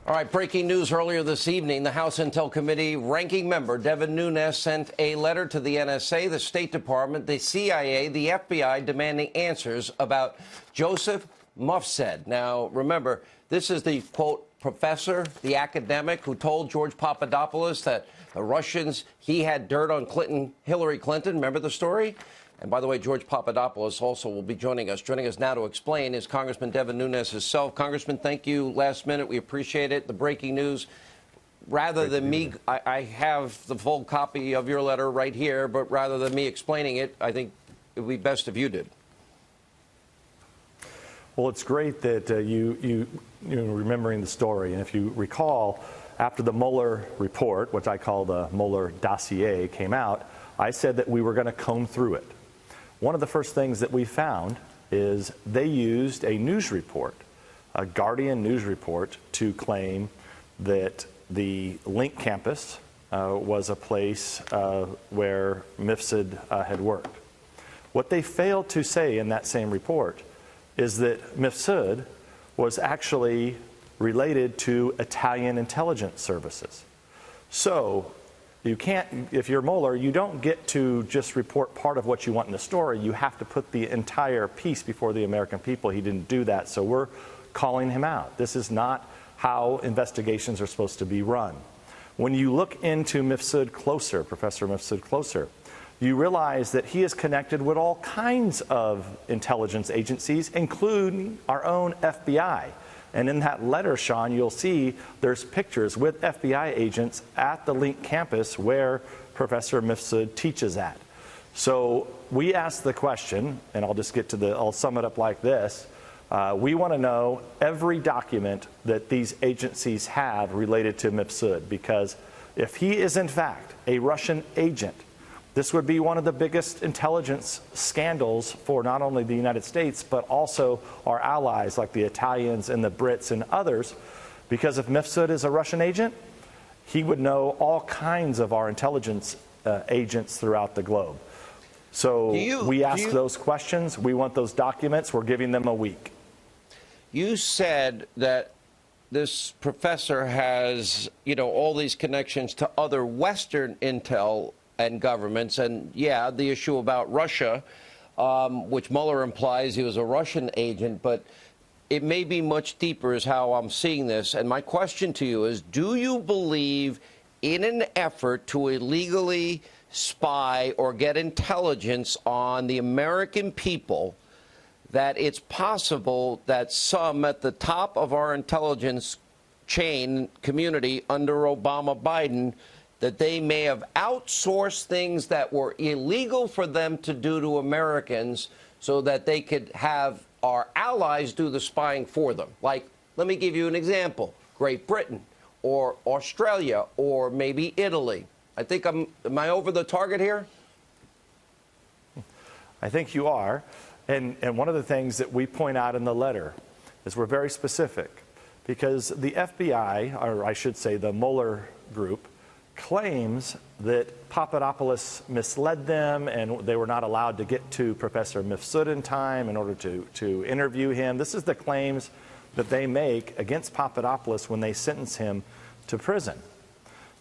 All right, breaking news earlier this evening. The House Intel Committee ranking member Devin Nunes sent a letter to the NSA, the State Department, the CIA, the FBI, demanding answers about Joseph Misfud. Now, remember, this is the, quote, professor, the academic who told George Papadopoulos that the Russians, he had dirt on Hillary Clinton. Remember the story? And by the way, George Papadopoulos also will be joining us. Joining us now to explain is Congressman Devin Nunes himself. Congressman, thank you last minute. We appreciate it. The breaking news. Rather than me, I have the full copy of your letter right here, but rather than me explaining it, I think it would be best if you did. Well, it's great that you remembering the story. And if you recall, after the Mueller report, which I call the Mueller dossier, came out, I said that we were going to comb through it. One of the first things that we found is they used a news report, a Guardian news report, to claim that the Link campus was a place where Mifsud had worked. What they failed to say in that same report is that Mifsud was actually related to Italian intelligence services. So you can't, if you're Mueller, you don't get to just report part of what you want in the story. You have to put the entire piece before the American people. He didn't do that, so we're calling him out. This is not how investigations are supposed to be run. When you look into Mifsud closer, Professor Mifsud closer, you realize that he is connected with all kinds of intelligence agencies, including our own FBI. And in that letter, Sean, you'll see there's pictures with FBI agents at the Link campus where Professor Mifsud teaches at. So we asked the question, and I'll sum it up like this. We want to know every document that these agencies have related to Mifsud, because if he is in fact a Russian agent, this would be one of the biggest intelligence scandals for not only the United States, but also our allies like the Italians and the Brits and others, because if Mifsud is a Russian agent, he would know all kinds of our intelligence agents throughout the globe. So we ask those questions. We want those documents. We're giving them a week. You said that this professor has, all these connections to other Western intel and governments, and yeah, the issue about Russia, which Mueller implies he was a Russian agent, but it may be much deeper is how I'm seeing this. And my question to you is, do you believe in an effort to illegally spy or get intelligence on the American people that it's possible that some at the top of our intelligence chain community under Obama-Biden, that they may have outsourced things that were illegal for them to do to Americans so that they could have our allies do the spying for them? Like, let me give you an example. Great Britain or Australia or maybe Italy. I think am I over the target here? I think you are. And one of the things that we point out in the letter is we're very specific, because the FBI, or I should say the Mueller group, claims that Papadopoulos misled them and they were not allowed to get to Professor Mifsud in time in order to interview him. This is the claims that they make against Papadopoulos when they sentence him to prison.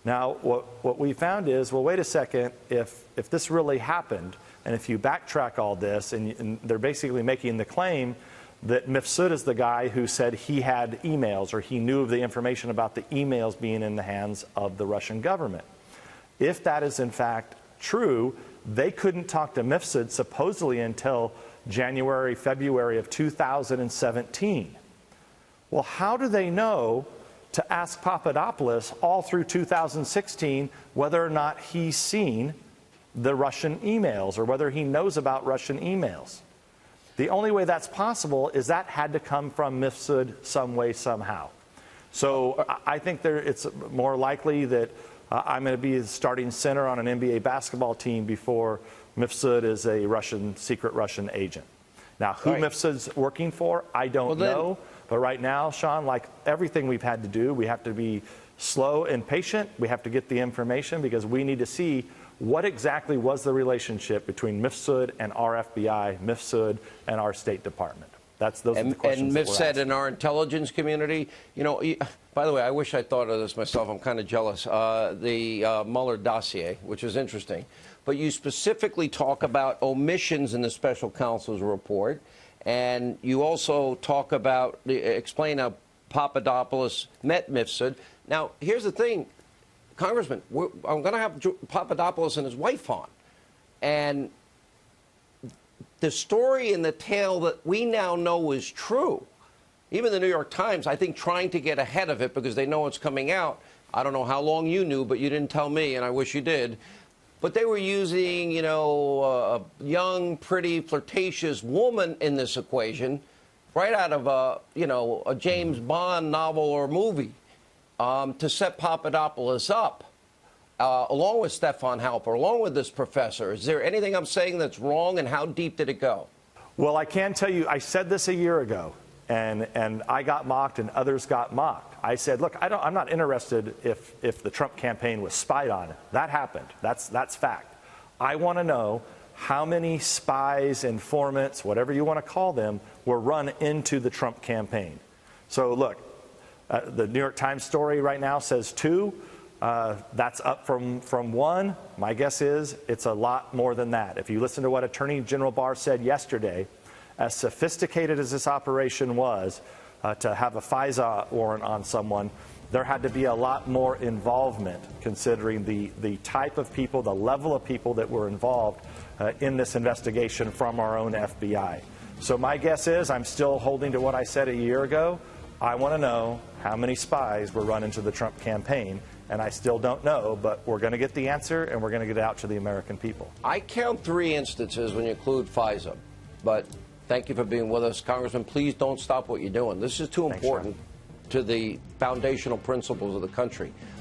Now, what we found is, well, wait a second, if this really happened, and if you backtrack all this, and they're basically making the claim that Mifsud is the guy who said he had emails or he knew of the information about the emails being in the hands of the Russian government. If that is in fact true, they couldn't talk to Mifsud supposedly until January, February of 2017. Well, how do they know to ask Papadopoulos all through 2016 whether or not he's seen the Russian emails or whether he knows about Russian emails? The only way that's possible is that had to come from Mifsud some way, somehow. So I think it's more likely that I'm going to be the starting center on an NBA basketball team before Mifsud is a secret Russian agent. Now, who Mifsud's working for, I don't know. But right now, Sean, like everything we've had to do, we have to be slow and patient. We have to get the information because we need to see what exactly was the relationship between Mifsud and our FBI, Mifsud and our State Department. Those are the questions that And we're Mifsud asking. in our intelligence community, by the way, I wish I thought of this myself. I'm kind of jealous. The Mueller dossier, which is interesting. But you specifically talk about omissions in the special counsel's report. And you also talk about, explain how Papadopoulos met Mifsud. Now, here's the thing, Congressman, I'm going to have Papadopoulos and his wife on. And the story and the tale that we now know is true. Even the New York Times, I think, trying to get ahead of it because they know it's coming out. I don't know how long you knew, but you didn't tell me, and I wish you did. But they were using, a young, pretty, flirtatious woman in this equation, right out of a James Bond novel or movie, to set Papadopoulos up, along with Stefan Halper, along with this professor. Is there anything I'm saying that's wrong, and how deep did it go? Well, I can tell you, I said this a year ago, and I got mocked and others got mocked. I said, look, I'm not interested if the Trump campaign was spied on. That happened. That's fact. I want to know how many spies, informants, whatever you want to call them, were run into the Trump campaign. So look, the New York Times story right now says 2. That's up from 1. My guess is it's a lot more than that. If you listen to what Attorney General Barr said yesterday, as sophisticated as this operation was, to have a FISA warrant on someone, there had to be a lot more involvement, considering the type of people, the level of people that were involved in this investigation from our own FBI. So my guess is, I'm still holding to what I said a year ago. I want to know how many spies were run into the Trump campaign, and I still don't know, but we're going to get the answer, and we're going to get it out to the American people. I count 3 instances when you include FISA, but thank you for being with us, Congressman. Please don't stop what you're doing. This is too important to the foundational principles of the country.